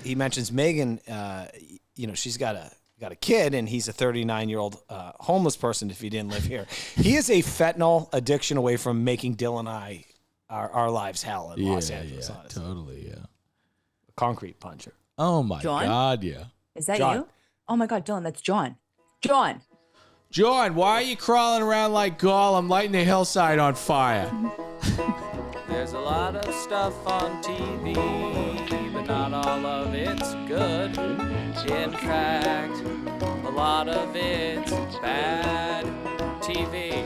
he mentions Megan, she's got a kid, and he's a 39-year-old homeless person if he didn't live here. He is a fentanyl addiction away from making Dylan and I our lives hell in Los Angeles. Yeah, honestly. totally, yeah. A concrete puncher. Oh, my John? God, yeah. Is that John. you? Oh, my God, Dylan, that's John. John, why are you crawling around like Gollum lighting the hillside on fire? There's a lot of stuff on TV, but not all of it's good. In fact, a lot of it's bad TV.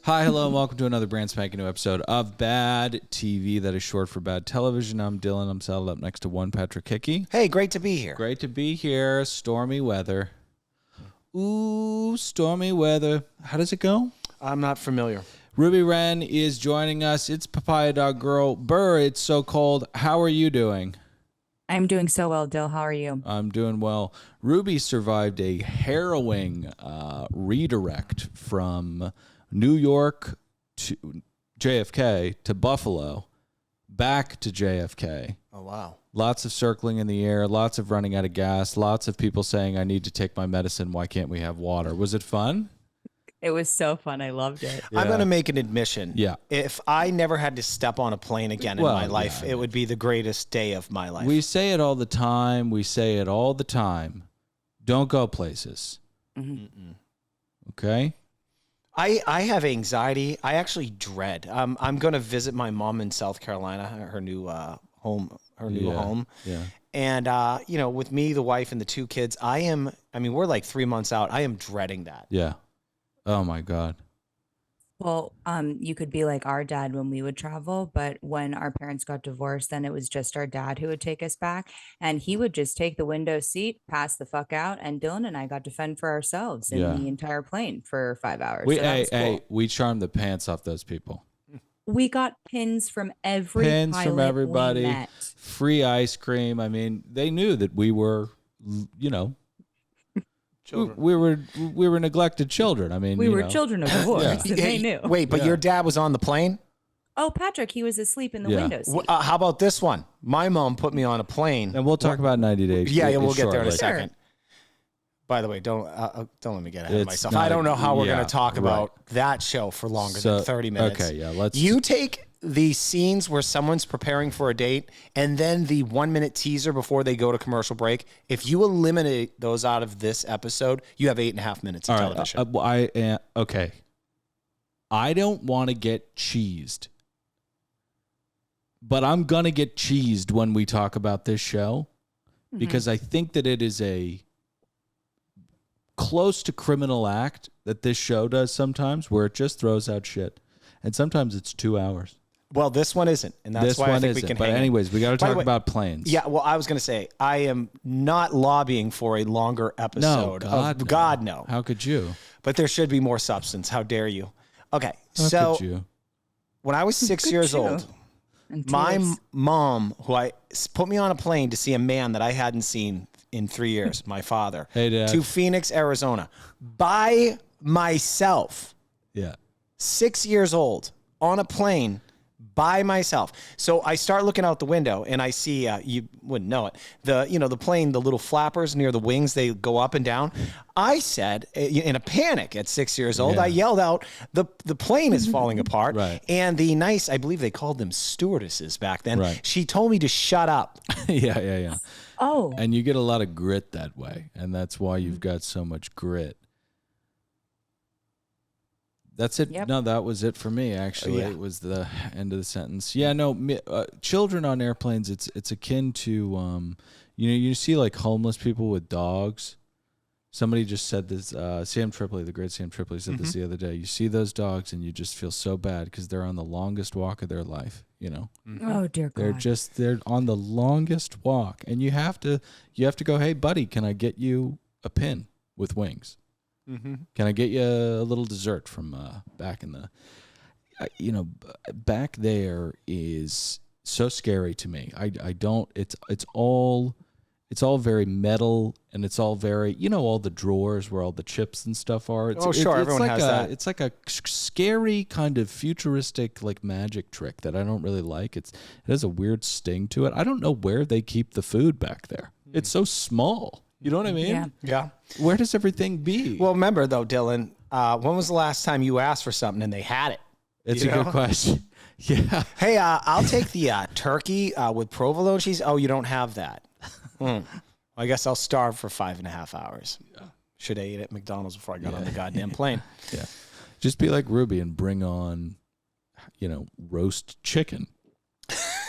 Hi, hello, and welcome to another brand spanking new episode of Bad TV, that is short for bad television. I'm Dylan. I'm saddled up next to one Patrick Hickey. Hey, great to be here. Great to be here. Stormy weather. Ooh, stormy weather. How does it go? I'm not familiar. Ruby Wren is joining us. It's Papaya Dog Girl. Burr, it's so cold. How are you doing? I'm doing so well, Dill. How are you? I'm doing well. Ruby survived a harrowing redirect from New York to JFK to Buffalo, back to JFK. Oh, wow. Lots of circling in the air, lots of running out of gas, lots of people saying, I need to take my medicine. Why can't we have water? Was it fun? It was so fun. I loved it. Yeah. I'm going to make an admission. Yeah. If I never had to step on a plane again in my life, it would be the greatest day of my life. We say it all the time. Don't go places. Mm-hmm. Okay? I have anxiety. I actually dread. I'm going to visit my mom in South Carolina, her new home. Yeah. And, with me, the wife, and the two kids, we're like 3 months out. I am dreading that. Yeah. Oh, my God. Well, you could be like our dad when we would travel, but when our parents got divorced, then it was just our dad who would take us back, and he would just take the window seat, pass the fuck out, and Dylan and I got to fend for ourselves in the entire plane for 5 hours. We charmed the pants off those people. We got pins from everybody. Everybody. We met. Free ice cream. I mean, they knew that we were, Children. We were neglected children. I mean, we were children of divorce. And they knew. Wait, but your dad was on the plane? Oh, Patrick, he was asleep in the window seat. How about this one? My mom put me on a plane. And we'll talk about 90 Days. Yeah, we'll get there in a shortly. second. By the way, don't let me get ahead of myself. I don't know how we're going to talk about that show for longer than 30 minutes. Okay, yeah, let's. You take the scenes where someone's preparing for a date and then the 1 minute teaser before they go to commercial break. If you eliminate those out of this episode, you have 8.5 minutes of television. Okay. I don't want to get cheesed, but I'm going to get cheesed when we talk about this show because I think that it is a close to criminal act that this show does sometimes, where it just throws out shit. And sometimes it's 2 hours. Well, this one isn't, and that's this why one I think isn't. we can But hang anyways, we got to talk way, about planes. Yeah, well, I was going to say, I am not lobbying for a longer episode. God, no. How could you? But there should be more substance. How dare you? Okay, How could you? When I was 6 years old, my mom, put me on a plane to see a man that I hadn't seen in 3 years, my father, Hey, Dad. to Phoenix, Arizona, by myself. Yeah. 6 years old, on a plane by myself. So I start looking out the window and I see, you wouldn't know it, the plane, the little flappers near the wings, they go up and down. I said, in a panic at 6 years old, I yelled out, the plane is falling apart. Right. And I believe they called them stewardesses back then. Right. She told me to shut up. Yeah. Oh. And you get a lot of grit that way. And that's why you've got so much grit. That's it. Yep. No, that was it for me, actually. Yeah. It was the end of the sentence. Yeah, no, children on airplanes, it's akin to, you see like homeless people with dogs. Somebody just said this, Sam Tripoli, the great Sam Tripoli said this the other day. You see those dogs and you just feel so bad because they're on the longest walk of their life, Oh, dear God. They're on the longest walk. And you have to go, hey, buddy, can I get you a pin with wings? Mm-hmm. Can I get you a little dessert from back in the, back there is so scary to me. I don't. It's all It's all very metal, and it's all very, all the drawers where all the chips and stuff are. Everyone like has that. It's like a scary kind of futuristic like magic trick that I don't really like. It has a weird sting to it. I don't know where they keep the food back there. It's so small. You know what I mean? Yeah. Where does everything be? Well, remember though, Dylan, when was the last time you asked for something and they had it? It's a good question. Yeah. Hey, I'll take the turkey with provolone cheese. Oh, you don't have that. I guess I'll starve for 5.5 hours. Should have ate at McDonald's before I got on the goddamn plane. Yeah. Just be like Ruby and bring on, roast chicken.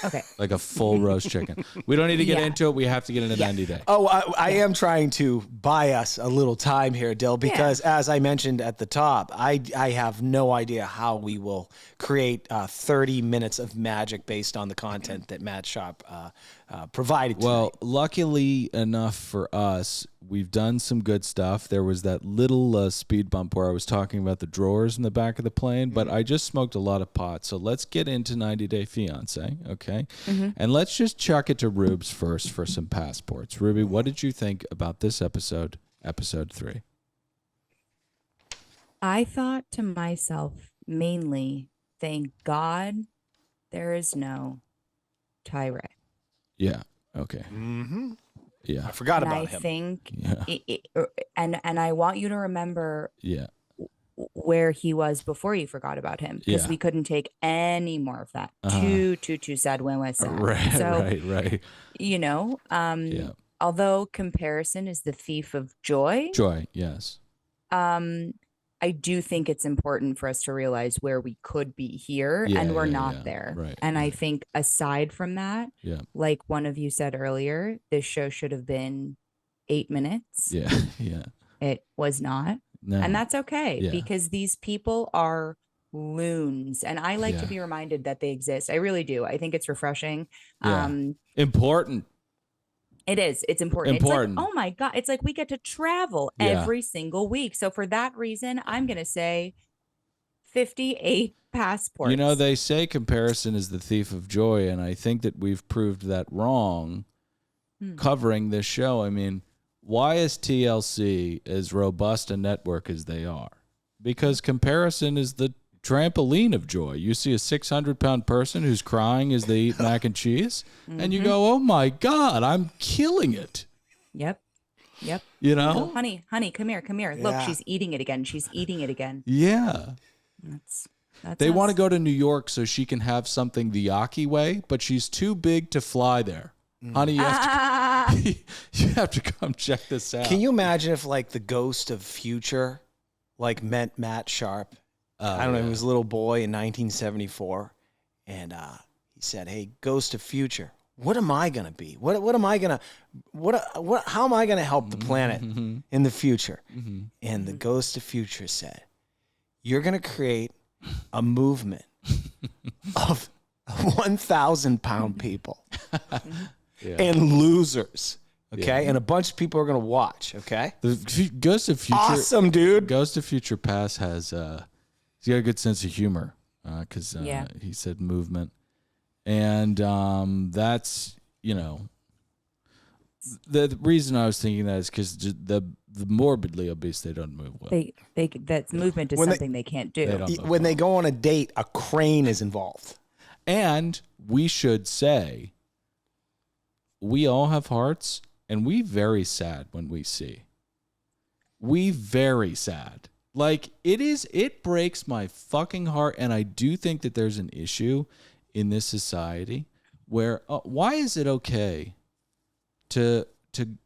Okay. Like a full roast chicken. We don't need to get into it. We have to get into 90 Day. Oh, I am trying to buy us a little time here, Dill, because as I mentioned at the top, I have no idea how we will create 30 minutes of magic based on the content that Matt Sharp provided tonight. Well, luckily enough for us, we've done some good stuff. There was that little speed bump where I was talking about the drawers in the back of the plane, but I just smoked a lot of pot. So let's get into 90 Day Fiance, okay? And let's just chuck it to Rubes first for some passports. Ruby, what did you think about this episode 3? I thought to myself, mainly, thank God there is no Tyree. Yeah, okay. Mm-hmm. Yeah. I forgot And about I him. think, and I want you to remember Yeah. where he was before you forgot about him, because we couldn't take any more of that. Too sad when we're sad. Right, So, right. Although comparison is the thief of joy, Yes. I do think it's important for us to realize where we could be here and we're not there. Right, and I think aside from that, like one of you said earlier, this show should have been 8 minutes. Yeah. It was not. No. And that's okay because these people are loons. And I like to be reminded that they exist. I really do. I think it's refreshing. Important. It is. It's important. It's like, oh my God. It's like we get to travel every single week. So for that reason, I'm going to say 58 passports. They say comparison is the thief of joy. And I think that we've proved that wrong covering this show. I mean, why is TLC as robust a network as they are? Because comparison is the trampoline of joy. You see a 600-pound person who's crying as they eat mac and cheese, and you go, oh my God, I'm killing it. Yep. Oh, honey, come here. Look, she's eating it again. Yeah. That's they want to go to New York so she can have something the Yaki way, but she's too big to fly there. Honey, you have to come check this out. Can you imagine if like the ghost of future met Matt Sharp? I don't know, he was a little boy in 1974, and he said, "Hey, ghost of future, what am I gonna be? What am I gonna how am I gonna help the planet in the future?" And the ghost of future said, "You're gonna create a movement of 1,000-pound people and losers." Okay, and a bunch of people are gonna watch. Okay, the Ghost of Future, awesome, dude. Ghost of Future Past has he's got a good sense of humor because he said movement, and that's the reason I was thinking that is because the morbidly obese, they don't move well. That movement is something they can't do. When they go on a date, a crane is involved. And we should say, we all have hearts, and we very sad when we see. We very sad. Like, it breaks my fucking heart, and I do think that there's an issue in this society where, why is it okay to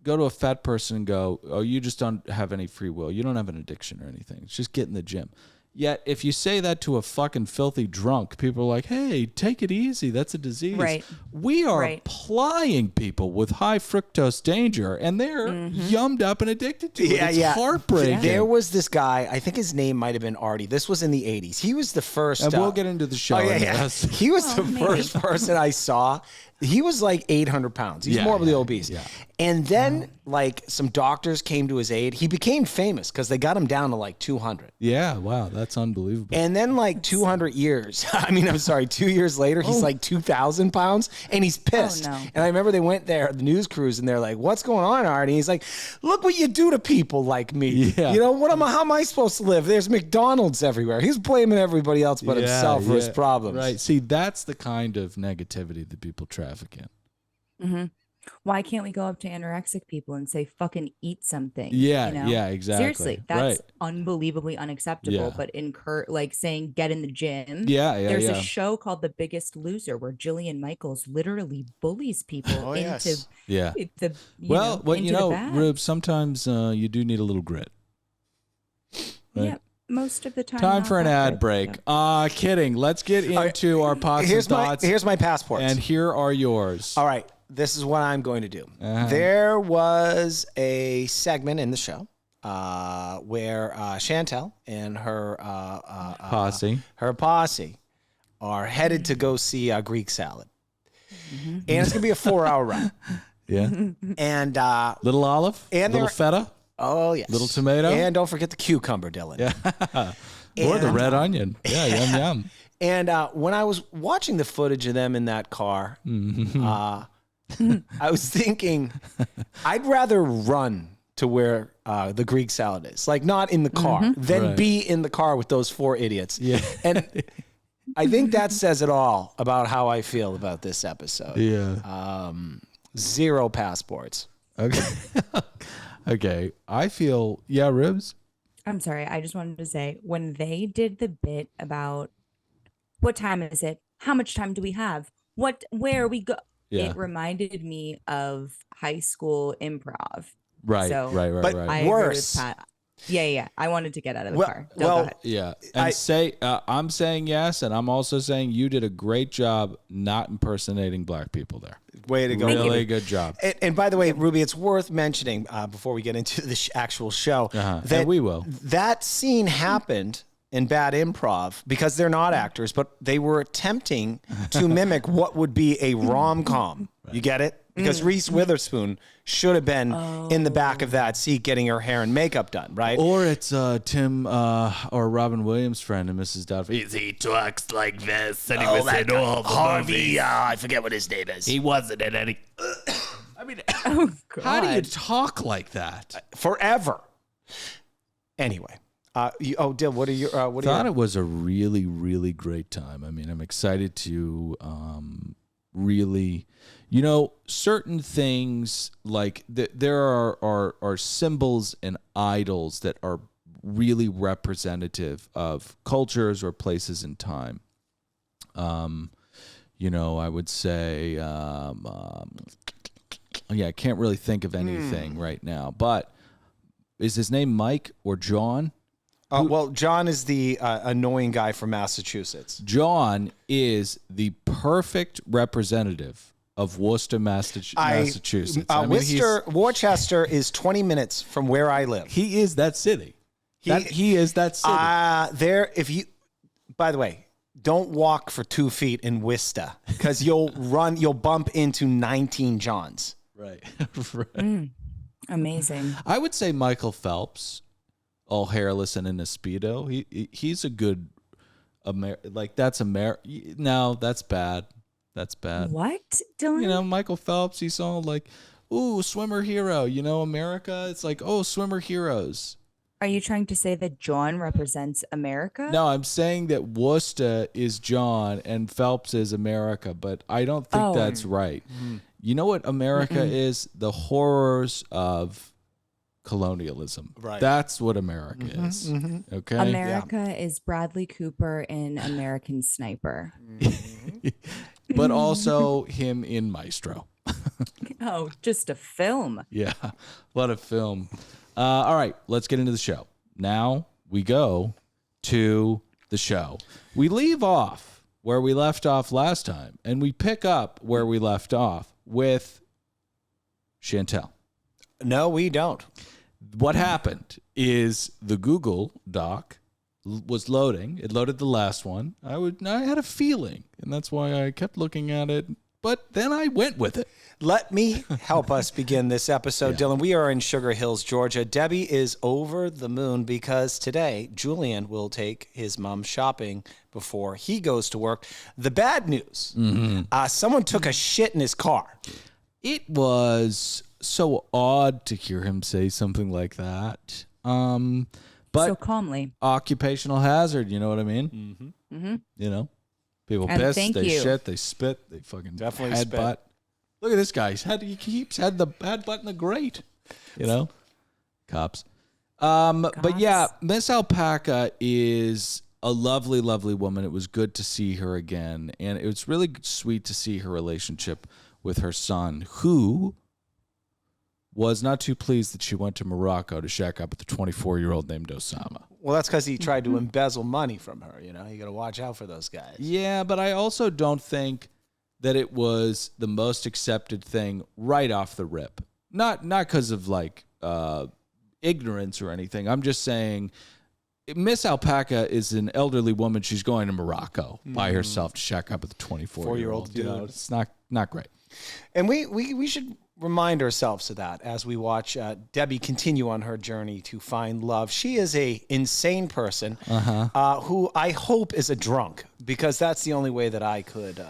go to a fat person and go, oh, you just don't have any free will. You don't have an addiction or anything. It's just get in the gym. Yet, if you say that to a fucking filthy drunk, people are like, hey, take it easy. That's a disease. Right. We are plying people with high fructose danger, and they're yummed up and addicted to it. It's heartbreaking. There was this guy, I think his name might have been Artie. This was in the 80s. He was the first. And we'll get into the show. He was the first person I saw He was like 800 pounds. He's morbidly obese. Yeah. And then like some doctors came to his aid. He became famous because they got him down to like 200. Yeah, wow, that's unbelievable. And then like 200 years, 2 years later, he's like 2,000 pounds and he's pissed. Oh, no. And I remember they went there, the news crews, and they're like, what's going on, Artie? He's like, look what you do to people like me. Yeah. You know, how am I supposed to live? There's McDonald's everywhere. He's blaming everybody else but himself for his problems. Right. See, that's the kind of negativity that people traffic in. Mm-hmm. Why can't we go up to anorexic people and say, fucking eat something? Yeah, you know? yeah, exactly. Seriously, that's right. unbelievably unacceptable. Yeah. But like saying get in the gym. Yeah, yeah, There's yeah. a show called The Biggest Loser where Jillian Michaels literally bullies people into Yeah. the Rube, sometimes you do need a little grit. Right? Yeah, most of the time. Time not for an that ad good, break. so. Kidding. Let's get into our pots and thoughts. Here's my passports. And here are yours. All right. This is what I'm going to do. Uh-huh. There was a segment in the show where Chantel and her Posse. are headed to go see Greek salad. And it's going to be a 4-hour ride. Yeah. And Little olive. and little they're- feta. oh, yes. Little tomato. And don't forget the cucumber, Dylan. Yeah. Or the And- red onion. Yeah, yum, yum. And when I was watching the footage of them in that car, I was thinking I'd rather run to where the Greek salad is, like not in the car, than Right. be in the car with those 4 idiots. Yeah. And I think that says it all about how I feel about this episode. Yeah. 0 passports. Okay. Okay. I feel, ribs. I'm sorry. I just wanted to say when they did the bit about what time is it? How much time do we have? Where we go? Yeah. It reminded me of high school improv. Right. So- right. But Right. I agree with Worse. Pat. Yeah. I wanted to get out of the Well- car. Go well, ahead. Yeah. And I'm saying yes. And I'm also saying you did a great job not impersonating black people there. Way to go. Thank you. Really good job. And by the way, Ruby, it's worth mentioning before we get into the actual show that And we will. That scene happened in bad improv because they're not actors, but they were attempting to mimic what would be a rom-com. You get it? Because Reese Witherspoon should have been in the back of that seat getting her hair and makeup done, right? Or it's Tim or Robin Williams' friend and Mrs. Doubtfire. He talks like this, and he was in all the Harvey. I forget what his name is. He wasn't in any. I mean, Oh, God. how do you talk like that? Forever. Anyway. Dill, what are your... Thought it was a really, really great time. I mean, I'm excited to really, certain things like there are symbols and idols that are really representative of cultures or places in time. I would say, I can't really think of anything right now, but is his name Mike or John? well, John is the annoying guy from Massachusetts. John is the perfect representative of Worcester, Massachusetts. I mean, Worcester is 20 minutes from where I live. he is that city. He is that city. By the way, don't walk for 2 feet in Worcester because you'll bump into 19 Johns. Right. Right. Amazing. I would say Michael Phelps, all hairless and in a Speedo. He's a good, that's No, that's bad. That's bad. What, Dylan? Michael Phelps, he's all like, ooh, swimmer hero. America, it's like, oh, swimmer heroes. Are you trying to say that John represents America? No, I'm saying that Worcester is John and Phelps is America, but I don't think that's right. You know what America is? The horrors of colonialism. Right. That's what America is. Okay. America is Bradley Cooper in American Sniper. But also him in Maestro. Oh, just a film. Yeah. What a film. All right, let's get into the show. Now we go to the show. We leave off where we left off last time, and we pick up where we left off with Chantel. No, we don't. What happened is the Google Doc was loading. It loaded the last one. I had a feeling, and that's why I kept looking at it, but then I went with it. Let me help us begin this episode, Dylan. We are in Sugar Hills, Georgia. Debbie is over the moon because today Julian will take his mom shopping before he goes to work. The bad news, someone took a shit in his car. It was so odd to hear him say something like that. But so calmly. Occupational hazard, you know what I mean? You know, people And piss, thank they you. shit, they spit, they fucking Definitely headbutt. spit. Look at this guy. He keeps had the headbutt in the grate. You know, cops. But yeah, Miss Alpaca is a lovely, lovely woman. It was good to see her again, and it was really sweet to see her relationship with her son, who was not too pleased that she went to Morocco to shack up with a 24-year-old named Osama. Well, that's because he tried to embezzle money from her. You know, you got to watch out for those guys. Yeah, but I also don't think that it was the most accepted thing right off the rip. Not because of like ignorance or anything. I'm just saying Miss Alpaca is an elderly woman. She's going to Morocco by herself to shack up with a 24-year-old. You know, it's not great. And we should remind ourselves of that as we watch Debbie continue on her journey to find love. She is a insane person who I hope is a drunk, because that's the only way that I could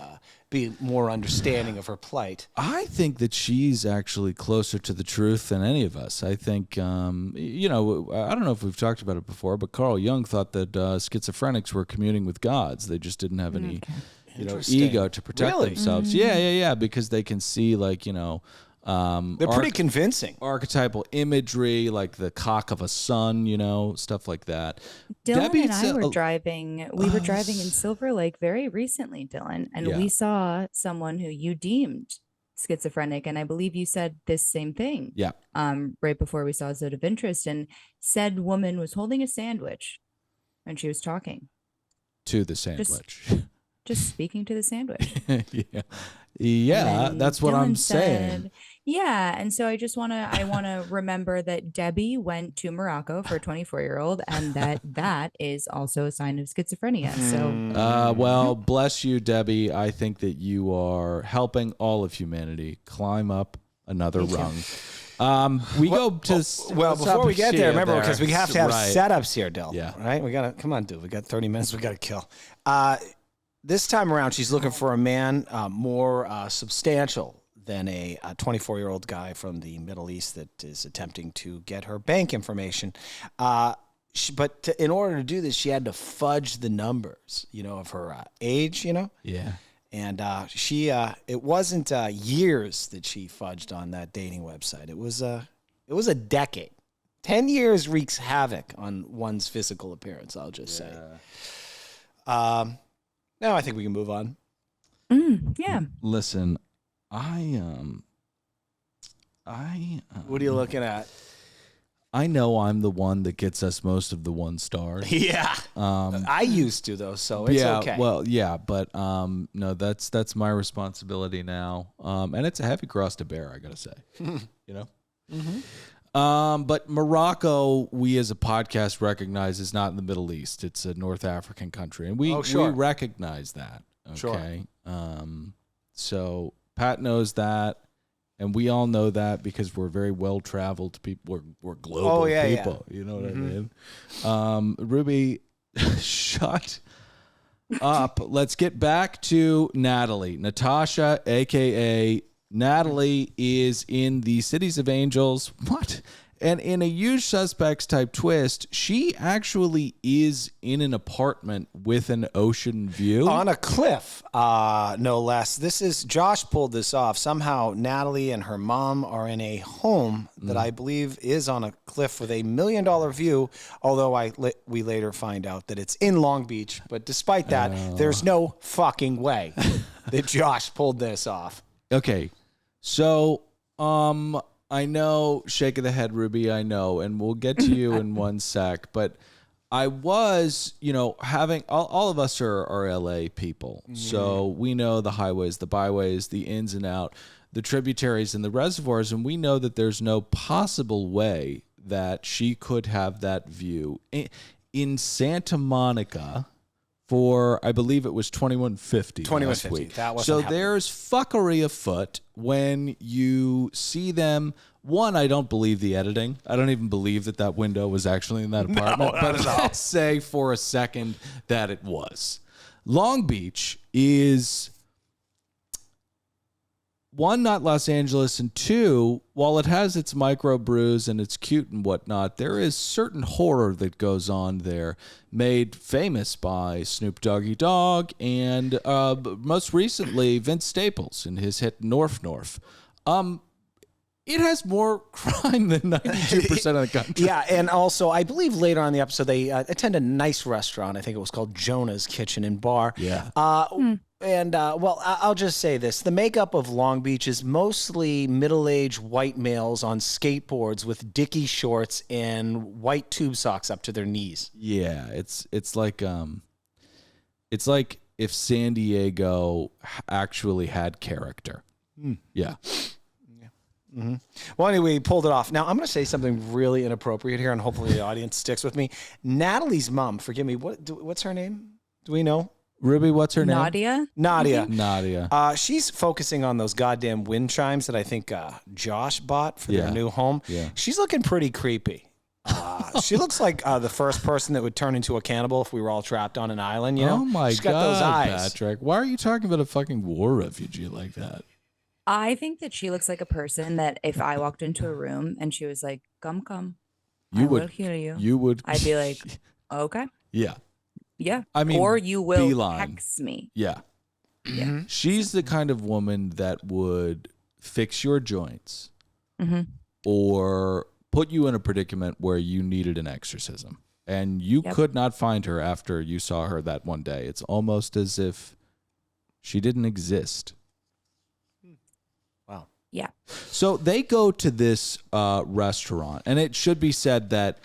be more understanding of her plight. I think that she's actually closer to the truth than any of us. I think, you know, I don't know if we've talked about it before, but Carl Jung thought that schizophrenics were communing with gods. They just didn't have any, you know, ego to protect themselves. Yeah, because they can see, like, you know, they're pretty convincing. Archetypal imagery, like the cock of a sun, you know, stuff like that. Dylan Debbie, and I were driving. We were driving in Silver Lake very recently, Dylan, and we saw someone who you deemed schizophrenic, and I believe you said this same thing. Yeah. Right before we saw Zone of Interest, and said woman was holding a sandwich, and she was talking to the sandwich. Just speaking to the sandwich. Yeah, that's what I'm saying. Yeah, and so I want to remember that Debbie went to Morocco for a 24-year-old, and that is also a sign of schizophrenia. So, well, bless you, Debbie. I think that you are helping all of humanity climb up another rung. We go to before we get there, remember, because we have to have setups here, Dill. Yeah, right. Come on, dude. We got 30 minutes. We got to kill. This time around, she's looking for a man more substantial than a 24-year-old guy from the Middle East that is attempting to get her bank information. In order to do this, she had to fudge the numbers, you know, of her age, you know? Yeah. And it wasn't years that she fudged on that dating website. It was a decade. 10 years wreaks havoc on one's physical appearance, I'll just say. Now I think we can move on. Yeah. Listen, what are you looking at? I know I'm the one that gets us most of the 1 stars. Yeah. I used to, though, so it's okay. Well, yeah, but no, that's my responsibility now. And it's a heavy cross to bear, I gotta say. You know? But Morocco, we as a podcast recognize is not in the Middle East. It's a North African country. And we recognize that. Okay. Sure. So Pat knows that. And we all know that because we're very well-traveled people. We're global people. Yeah. You know what I mean? Ruby, shut up. Let's get back to Natalie. Natasha, a.k.a. Natalie, is in the Cities of Angels. What? And in a huge suspects type twist, she actually is in an apartment with an ocean view. On a cliff, no less. Josh pulled this off. Somehow Natalie and her mom are in a home that I believe is on a cliff with $1 million view, although we later find out that it's in Long Beach. But despite that, there's no fucking way that Josh pulled this off. Okay, so I know, shake of the head, Ruby, I know, and we'll get to you in one sec, but I was, you know, having, all of us are LA people, so we know the highways, the byways, the ins and out, the tributaries and the reservoirs, and we know that there's no possible way that she could have that view in Santa Monica for, I believe it was $21.50. last $21.50. week. That wasn't so happening. there's fuckery afoot when you see them. One, I don't believe the editing. I don't even believe that window was actually in that apartment. But let's say for a second that it was. Long Beach is, one, not Los Angeles, and two, while it has its microbrews and it's cute and whatnot, there is certain horror that goes on there, made famous by Snoop Doggy Dogg and most recently Vince Staples in his hit North North. It has more crime than 92% of the country. Yeah, and also I believe later on in the episode they attend a nice restaurant. I think it was called Jonah's Kitchen and Bar. Yeah. And I'll just say this: the makeup of Long Beach is mostly middle-aged white males on skateboards with dicky shorts and white tube socks up to their knees. Yeah, it's like if San Diego actually had character. Yeah. Mm-hmm. Well, anyway, he pulled it off. Now, I'm going to say something really inappropriate here, and hopefully the audience sticks with me. Natalie's mom, forgive me, what's her name? Do we know? Ruby, what's her name? Nadia. Nadia. She's focusing on those goddamn wind chimes that I think Josh bought for their new home. Yeah. She's looking pretty creepy. She looks like the first person that would turn into a cannibal if we were all trapped on an island, you know? Oh, my She's God, got those eyes. Patrick. Why are you talking about a fucking war refugee like that? I think that she looks like a person that if I walked into a room and she was like, come, I will heal you. You would. I'd be like, okay. Yeah. Yeah. I mean, or you will beeline. hex me. Yeah. Yeah. She's the kind of woman that would fix your joints or put you in a predicament where you needed an exorcism. And you could not find her after you saw her that one day. It's almost as if she didn't exist. Wow. Yeah. So they go to this restaurant, and it should be said that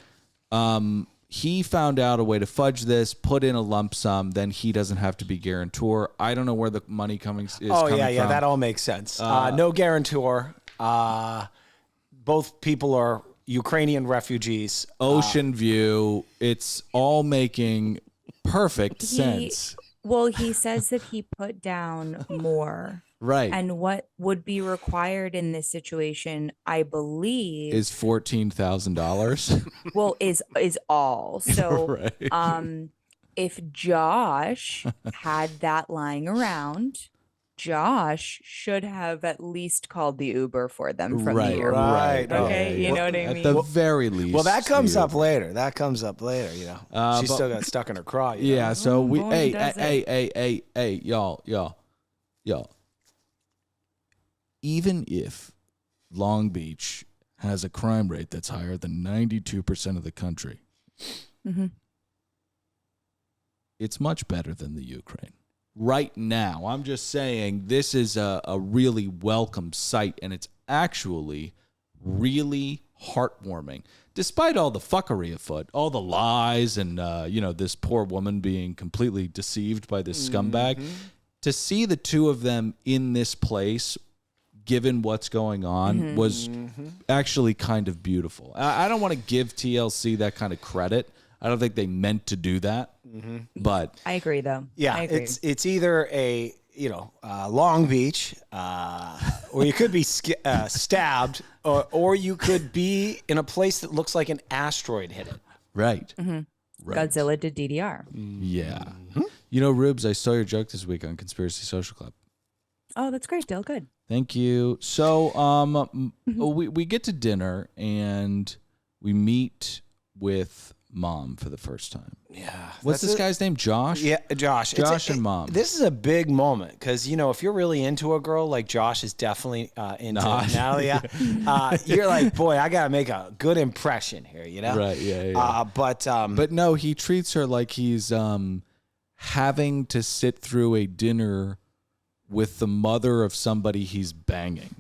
he found out a way to fudge this, put in a lump sum, then he doesn't have to be guarantor. I don't know where the money coming from. Yeah, that all makes sense. No guarantor. Both people are Ukrainian refugees. Ocean view. It's all making perfect sense. Well, he says that he put down more. Right. And what would be required in this situation, I believe, is $14,000. well, is all. So Right. If Josh had that lying around, Josh should have at least called the Uber for them from the airport. Right. Okay, yeah. you know what I mean? At the very least. Well, that comes the up Uber. later. You know. She still got stuck in her craw. You know? Yeah, so we boy, does it. hey, y'all. Even if Long Beach has a crime rate that's higher than 92% of the country, it's much better than the Ukraine. Right now, I'm just saying this is a really welcome sight, and it's actually really heartwarming. Despite all the fuckery afoot, all the lies and, this poor woman being completely deceived by this scumbag, to see the two of them in this place, given what's going on, was actually kind of beautiful. I don't want to give TLC that kind of credit. I don't think they meant to do that, but I agree, though. Yeah, I agree. it's either a Long Beach, or you could be stabbed, or you could be in a place that looks like an asteroid hit it. right. Godzilla did DDR. Yeah. You know, Rubes, I saw your joke this week on Conspiracy Social Club. Oh, that's great, Dale. Good. Thank you. So, we get to dinner and we meet with Mom for the first time. Yeah. What's this guy's name? Josh? Yeah, Josh. Josh and Mom. This is a big moment because, if you're really into a girl, like Josh is definitely into Natalie, you're like, boy, I got to make a good impression here, you know? Right, yeah. But no, he treats her like he's having to sit through a dinner with the mother of somebody he's banging.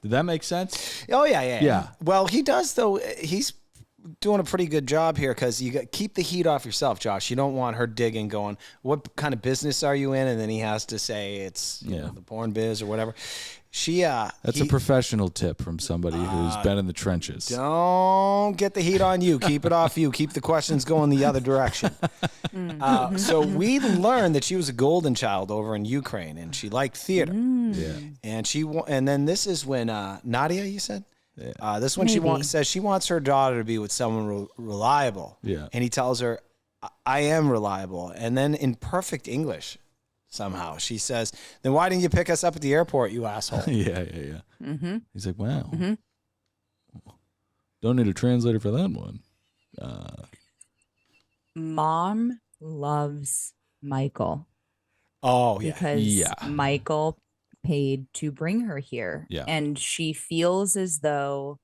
Did that make sense? Oh, yeah. Yeah. Well, he does, though. He's doing a pretty good job here because you got keep the heat off yourself, Josh. You don't want her digging, going, what kind of business are you in? And then he has to say it's the porn biz or whatever. That's a professional tip from somebody who's been in the trenches. Don't get the heat on you. Keep it off you. Keep the questions going the other direction. So we learned that she was a golden child over in Ukraine, and she liked theater. Yeah. And then this is when Nadia, you said. This one says she wants her daughter to be with someone reliable. Yeah. And he tells her, I am reliable. And then in perfect English, somehow, she says, then why didn't you pick us up at the airport, you asshole? Yeah. Mm-hmm. He's like, wow. Mm-hmm. Don't need a translator for that one. Mom loves Michael. Oh, yeah. Because Michael paid to bring her here. Yeah. And she feels as though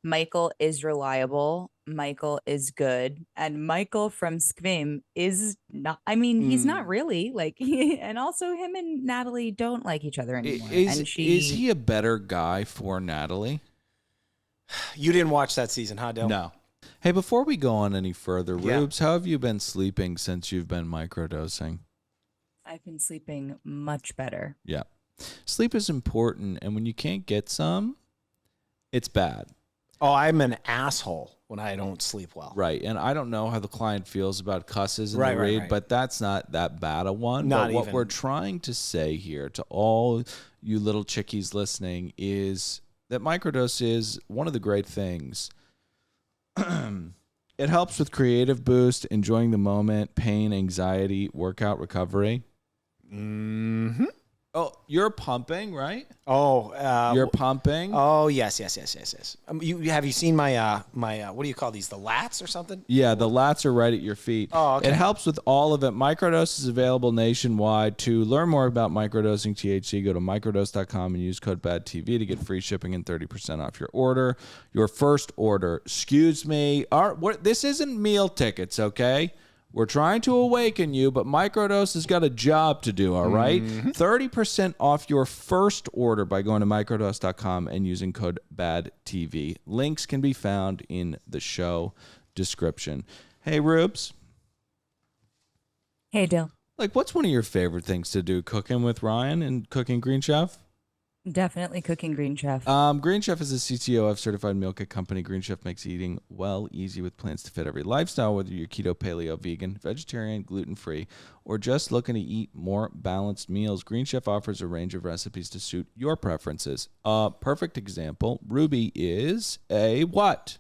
Michael is reliable. Michael is good. And Michael from Skvim is not, I mean, he's not really like, and also him and Natalie don't like each other anymore. Is he a better guy for Natalie? You didn't watch that season, huh, Dale? No. Hey, before we go on any further, Rubes, how have you been sleeping since you've been microdosing? I've been sleeping much better. Yeah. Sleep is important, and when you can't get some, it's bad. Oh, I'm an asshole when I don't sleep well. Right, and I don't know how the client feels about cusses in the read, but that's not that bad a one. Not but what even. we're trying to say here to all you little chickies listening is that microdose is one of the great things. It helps with creative boost, enjoying the moment, pain, anxiety, workout recovery. Mm-hmm. Oh, you're pumping, right? Oh, You're pumping. Oh, yes. Have you seen my what do you call these? The lats or something? Yeah, the lats are right at your feet. Oh, okay. It helps with all of it. Microdose is available nationwide. To learn more about microdosing THC, go to microdose.com and use code BADTV to get free shipping and 30% off your order. Your first order. Excuse me. This isn't meal tickets, okay? We're trying to awaken you, but Microdose has got a job to do, all right? 30% off your first order by going to microdose.com and using code BADTV. Links can be found in the show description. Hey, Rubes. Hey, Dill. Like, what's one of your favorite things to do? Cooking with Ryan and cooking Green Chef? Definitely cooking Green Chef. Green Chef is a CTOF certified meal kit company. Green Chef makes eating well easy with plans to fit every lifestyle, whether you're keto, paleo, vegan, vegetarian, gluten-free, or just looking to eat more balanced meals. Green Chef offers a range of recipes to suit your preferences. A perfect example, Ruby is a what?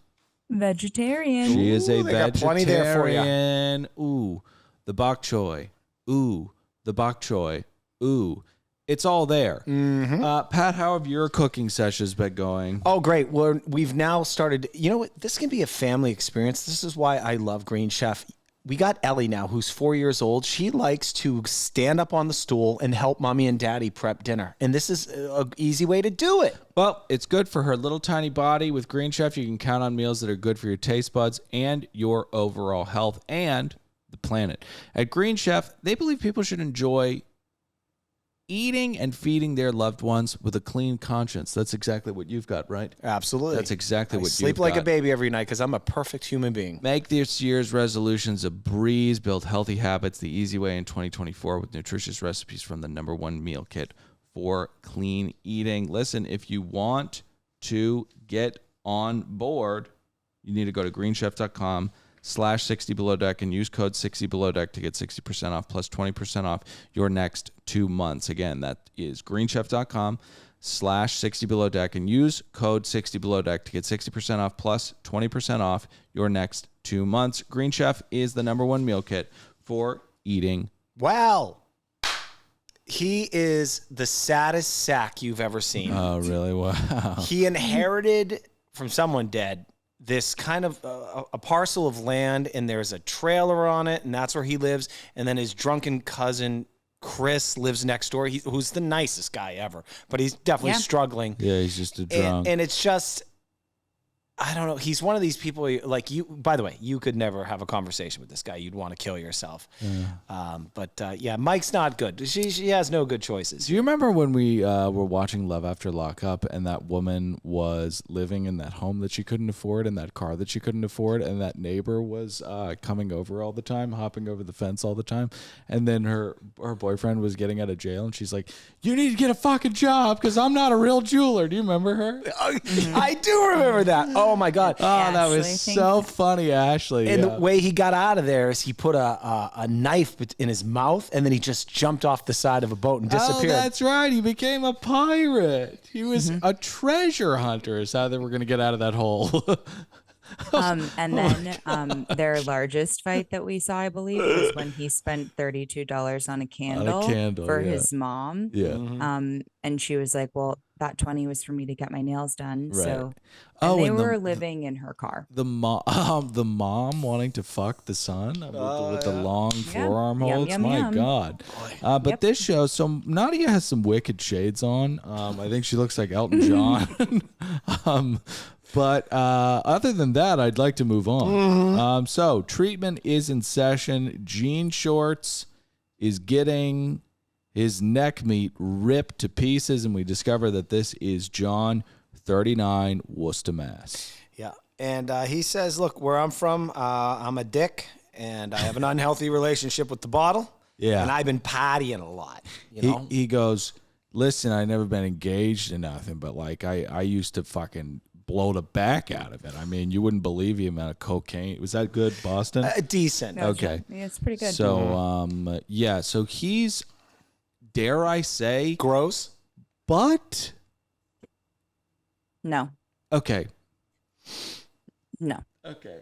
Vegetarian. She is a they got plenty there for ya. vegetarian. Ooh, the bok choy. Ooh, the bok choy. Ooh. It's all there. Mm-hmm. Pat, how have your cooking sessions been going? Oh, great. Well, we've now started. You know what? This can be a family experience. This is why I love Green Chef. We got Ellie now, who's 4 years old. She likes to stand up on the stool and help mommy and daddy prep dinner. And this is an easy way to do it. Well, it's good for her little tiny body. With Green Chef, you can count on meals that are good for your taste buds and your overall health and the planet. At Green Chef, they believe people should enjoy eating and feeding their loved ones with a clean conscience. That's exactly what you've got, right? Absolutely. That's exactly what you've got. Sleep like a baby every night because I'm a perfect human being. Make this year's resolutions a breeze. Build healthy habits the easy way in 2024 with nutritious recipes from the #1 meal kit for clean eating. Listen, if you want to get on board, you need to go to greenchef.com/60 below deck and use code 60 below deck to get 60% off plus 20% off your next 2 months. Again, that is greenchef.com/60 below deck and use code 60 below deck to get 60% off plus 20% off your next 2 months. Green Chef is the #1 meal kit for eating. Wow. He is the saddest sack you've ever seen. Oh, really? Wow. He inherited from someone dead this kind of a parcel of land, and there's a trailer on it, and that's where he lives. And then his drunken cousin Chris lives next door. Who's the nicest guy ever, but he's definitely struggling. Yeah, he's just a drunk. And it's just, I don't know. He's one of these people like you. By the way, you could never have a conversation with this guy. You'd want to kill yourself. Yeah, Mike's not good. She has no good choices. Do you remember when we were watching Love After Lockup and that woman was living in that home that she couldn't afford and that car that she couldn't afford and that neighbor was coming over all the time, hopping over the fence all the time, and then her boyfriend was getting out of jail and she's like, "You need to get a fucking job because I'm not a real jeweler." Do you remember her? I do remember that. Oh my God. Oh, that was so funny, Ashley. And the way he got out of there is he put a knife in his mouth and then he just jumped off the side of a boat and disappeared. Oh, that's right. He became a pirate. He was a treasure hunter is how they were going to get out of that hole. And then their largest fight that we saw, I believe, was when he spent $32 on a candle, for his mom. Yeah. And she was like, "Well, that 20 was for me to get my nails done." Right. So Oh, they and were living in her car. The mom wanting to fuck the son with the long forearm Yum, holds. yum, My yum. God. But this show, so Nadia has some wicked shades on. I think she looks like Elton John. But other than that, I'd like to move on. So treatment is in session. Jean Shorts is getting his neck meat ripped to pieces, and we discover that this is John, 39, Worcester, Mass. Yeah. And he says, look, where I'm from, I'm a dick and I have an unhealthy relationship with the bottle. Yeah. And I've been partying a lot. You know? He goes, "Listen, I never been engaged in nothing, but like I used to fucking blow the back out of it. I mean, you wouldn't believe the amount of cocaine. Was that good, Boston? Decent. Okay. Yeah, it's pretty good. So, so he's, dare I say, Gross. but No. okay. No. Okay.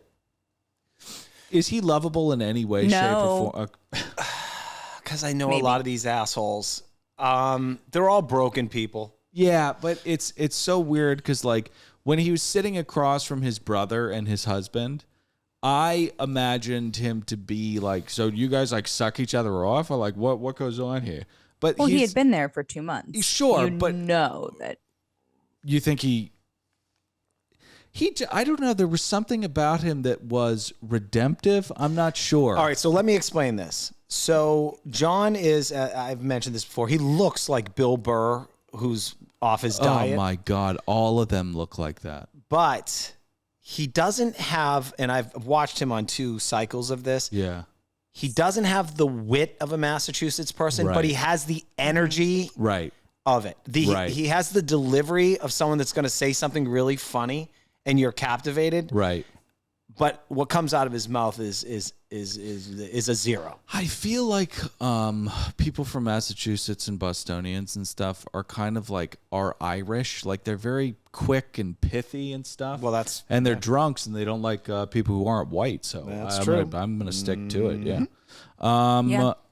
Is he lovable in any way, shape, or form? Because I know Maybe. a lot of these assholes. They're all broken people. Yeah, but it's so weird because like when he was sitting across from his brother and his husband, I imagined him to be like, so you guys like suck each other off, or like what goes on here? But Well, he had been there for 2 months. Sure, but know that. You think he I don't know. There was something about him that was redemptive. I'm not sure. All right, so let me explain this. So John is, I've mentioned this before, he looks like Bill Burr, who's off his diet. Oh my God, all of them look like that. But he doesn't have, and I've watched him on 2 cycles of this. Yeah. He doesn't have the wit of a Massachusetts person, but he has the energy of it. He has the delivery of someone that's going to say something really funny and you're captivated. Right. But what comes out of his mouth is a zero. I feel like people from Massachusetts and Bostonians and stuff are kind of like are Irish. Like they're very quick and pithy and stuff. Well, they're drunks and they don't like people who aren't white. So that's true. I'm gonna stick to it. Yeah.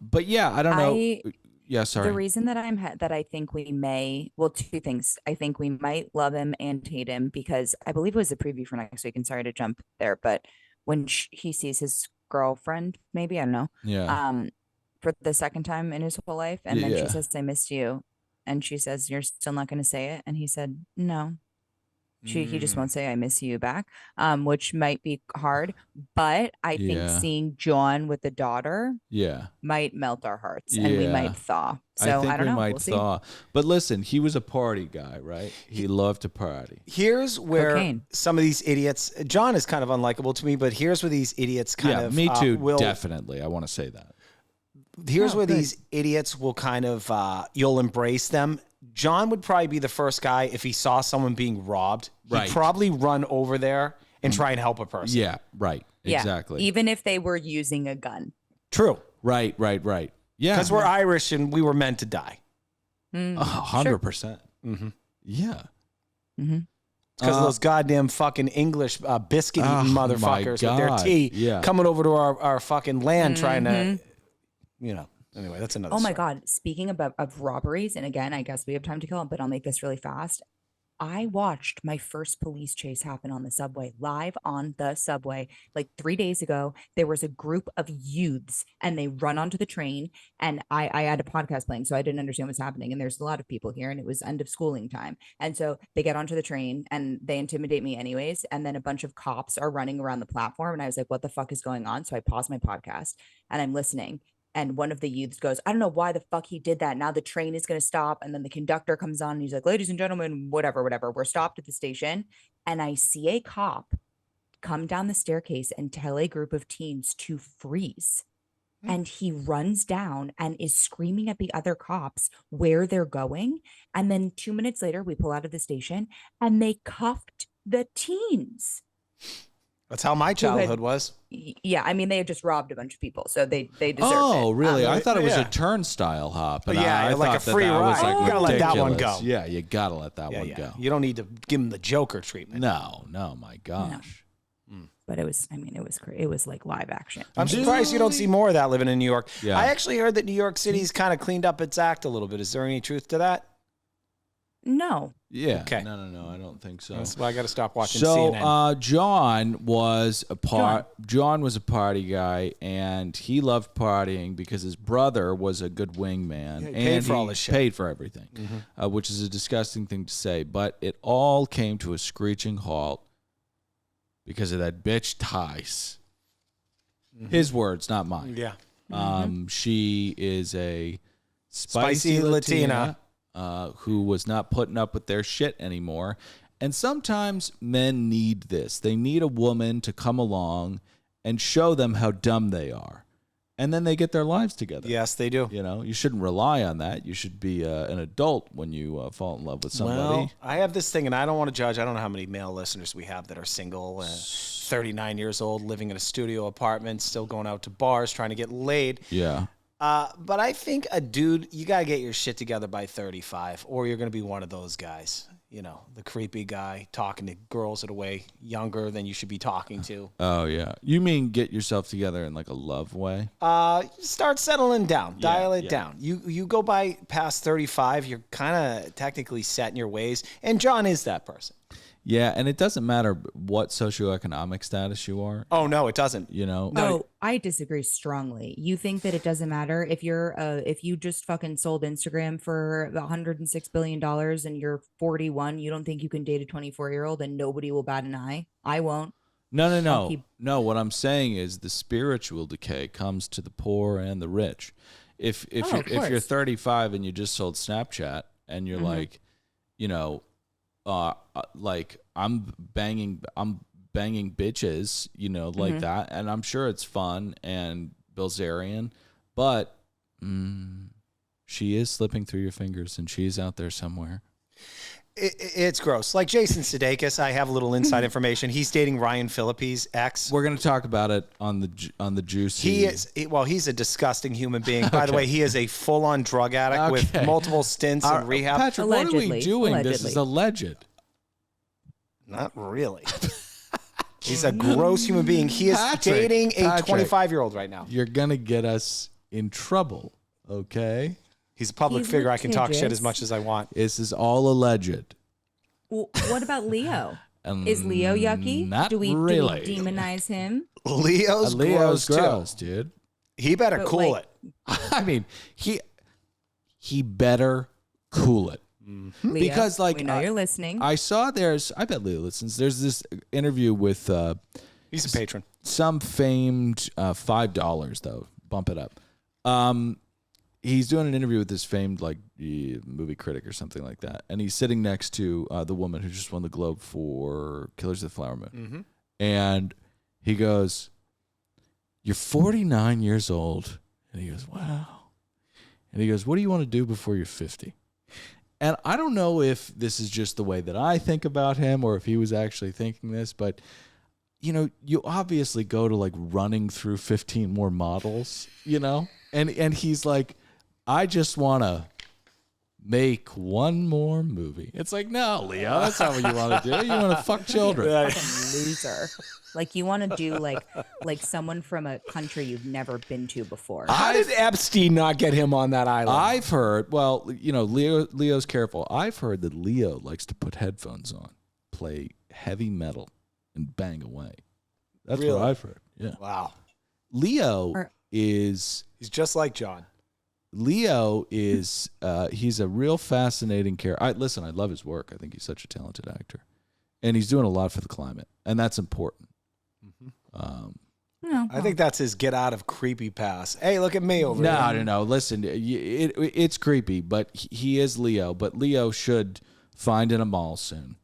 But yeah, I don't know. Yeah, sorry. The reason that that I think we may, well, 2 things. I think we might love him and hate him because I believe it was a preview for next week. And sorry to jump there, but when he sees his girlfriend, maybe, I don't know. Yeah. For the second time in his whole life, and then she says, "I missed you," and she says, "You're still not going to say it," and he said, "No." He just won't say "I miss you" back, which might be hard, but I think seeing John with the daughter might melt our hearts and we might thaw. So I don't know. Might thaw. But listen, he was a party guy, right? He loved to party. Here's where some of these idiots, John is kind of unlikable to me, but here's where these idiots kind of me too, definitely. I want to say that. Here's where these idiots will kind of, you'll embrace them. John would probably be the first guy if he saw someone being robbed. He'd probably run over there and try and help a person. Yeah, right. Yeah, exactly. Even if they were using a gun. True. Right. Yeah. Because we're Irish and we were meant to die. 100%. Mm-hmm. Yeah. Mm-hmm. Because of those goddamn fucking English biscuit eating motherfuckers with their tea coming over to our fucking land trying to, anyway, that's another story. My God. Speaking of robberies, and again, I guess we have time to kill, but I'll make this really fast. I watched my first police chase happen on the subway, live on the subway. Like 3 days ago, there was a group of youths and they run onto the train. And I had a podcast playing, so I didn't understand what's happening. And there's a lot of people here, and it was end of schooling time. And so they get onto the train and they intimidate me anyways. And then a bunch of cops are running around the platform. And I was like, what the fuck is going on? So I paused my podcast and I'm listening. And one of the youths goes, I don't know why the fuck he did that. Now the train is going to stop. And then the conductor comes on and he's like, ladies and gentlemen, whatever. We're stopped at the station. And I see a cop come down the staircase and tell a group of teens to freeze. And he runs down and is screaming at the other cops where they're going. And then 2 minutes later, we pull out of the station and they cuffed the teens. That's how my childhood was. Yeah, I mean, they had just robbed a bunch of people, so they deserved it. Oh, really? I thought it was a turnstile hop. And Yeah, I like a thought free that ride. was like You gotta let that one ridiculous. go. Yeah, you gotta let that one go. You don't need to give him the Joker treatment. No, my gosh. But it was, I mean, it was like live action. I'm surprised you don't see more of that living in New York. Yeah. I actually heard that New York City's kind of cleaned up its act a little bit. Is there any truth to that? No. Yeah. Okay. No, I don't think so. That's why I got to stop watching So, CNN. John was John was a party guy, and he loved partying because his brother was a good wingman, Yeah, he and paid for all this shit. paid for everything, which is a disgusting thing to say. But it all came to a screeching halt because of that bitch Tice. His words, not mine. Yeah. She is a Spicy Latina. Who was not putting up with their shit anymore. And sometimes men need this. They need a woman to come along and show them how dumb they are. And then they get their lives together. Yes, they do. You know, you shouldn't rely on that. You should be an adult when you fall in love with somebody. Well, I have this thing, and I don't want to judge. I don't know how many male listeners we have that are single, 39 years old, living in a studio apartment, still going out to bars, trying to get laid. Yeah. But I think a dude, you got to get your shit together by 35, or you're going to be one of those guys. You know, the creepy guy talking to girls at a way younger than you should be talking to. Oh, yeah. You mean get yourself together in like a love way? Start settling down. Dial it yeah. down. You go by past 35, you're kind of technically set in your ways. And John is that person. Yeah, and it doesn't matter what socioeconomic status you are. Oh, no, it doesn't. You know? Oh, I disagree strongly. You think that it doesn't matter if if you just fucking sold Instagram for $106 billion and you're 41, you don't think you can date a 24-year-old and nobody will bat an eye? I won't. No. No, what I'm saying is the spiritual decay comes to the poor and the rich. If you're 35 and you just sold Snapchat and you're like, you know, like I'm banging bitches, you know, like that, and I'm sure it's fun and Bilzerian, but she is slipping through your fingers and she's out there somewhere. It's gross. Like Jason Sudeikis, I have a little inside information. He's dating Ryan Phillippe's ex. We're going to talk about it on the juicy. He's a disgusting human being. By the way, he is a full-on drug addict with multiple stints in rehab. Patrick, what are we doing? Allegedly. This is alleged. Not really. He's a gross human being. He is dating a 25-year-old right now. You're going to get us in trouble, okay? He's a public He's figure. I can talk shit litigious. as much as I want. This is all alleged. Well, what about Leo? Is Leo yucky? Not do we really. demonize him? Leo's Leo's gross, gross, dude. He better But, cool like- it. I mean, he better cool it. Leo, Because, like, we know you're listening. I bet Leo listens. There's this interview with He's a patron. some famed $5 though. Bump it up. He's doing an interview with this famed like movie critic or something like that, and he's sitting next to the woman who just won the Globe for Killers of the Flower Moon, and he goes, "You're 49 years old," and he goes, "Wow," and he goes, "What do you want to do before you're 50?" And I don't know if this is just the way that I think about him or if he was actually thinking this, but you know, you obviously go to like running through 15 more models, you know, and he's like, I just want to make one more movie. It's like, no, Leo, that's not what you want to do. You want to fuck children. Fucking loser. Like you want to do like someone from a country you've never been to before. How did Epstein not get him on that island? I've heard, well, Leo's careful. I've heard that Leo likes to put headphones on, play heavy metal, and bang away. That's Really? what I've heard. Yeah. Wow. Leo He's just like John. Leo is he's a real fascinating character. Listen, I love his work. I think he's such a talented actor. And he's doing a lot for the climate, and that's important. I think that's his get out of creepy pass. Hey, look at me over here. No. Listen, it's creepy, but he is Leo. But Leo should find in a mall soon.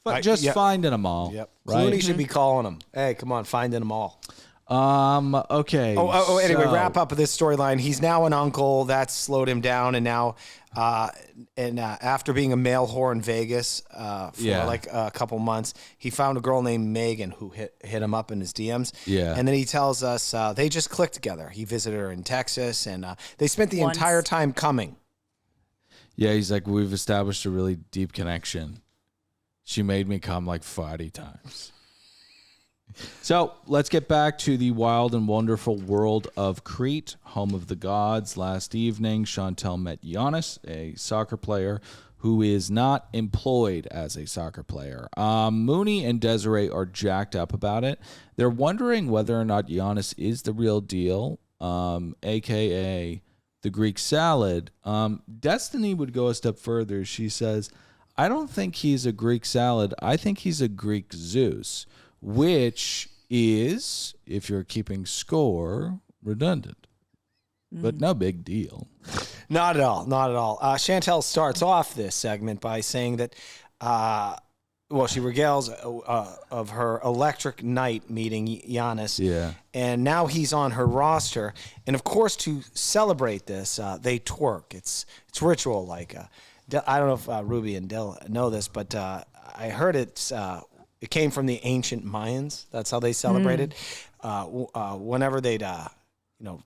Find in a mall. Yep. Right? Clooney should be calling him. Hey, come on, find in a mall. Okay. Anyway, wrap up this storyline. He's now an uncle. That's slowed him down, and now, after being a male whore in Vegas for like a couple months, he found a girl named Megan who hit him up in his DMs. Yeah. And then he tells us they just clicked together. He visited her in Texas, and they spent the entire time coming. Yeah, he's like, we've established a really deep connection. She made me come like 40 times. So let's get back to the wild and wonderful world of Crete, home of the gods. Last evening, Chantel met Giannis, a soccer player who is not employed as a soccer player. Mooney and Desiree are jacked up about it. They're wondering whether or not Giannis is the real deal, a.k.a. the Greek salad. Destiny would go a step further. She says, I don't think he's a Greek salad. I think he's a Greek Zeus. Which is, if you're keeping score, redundant. But no big deal. Not at all. Not at all. Chantel starts off this segment by saying that, she regales of her electric night meeting Giannis. Yeah. And now he's on her roster. And, of course, to celebrate this, they twerk. It's ritual. Like, I don't know if Ruby and Dill know this, but I heard it's... It came from the ancient Mayans. That's how they celebrated. Whenever they'd,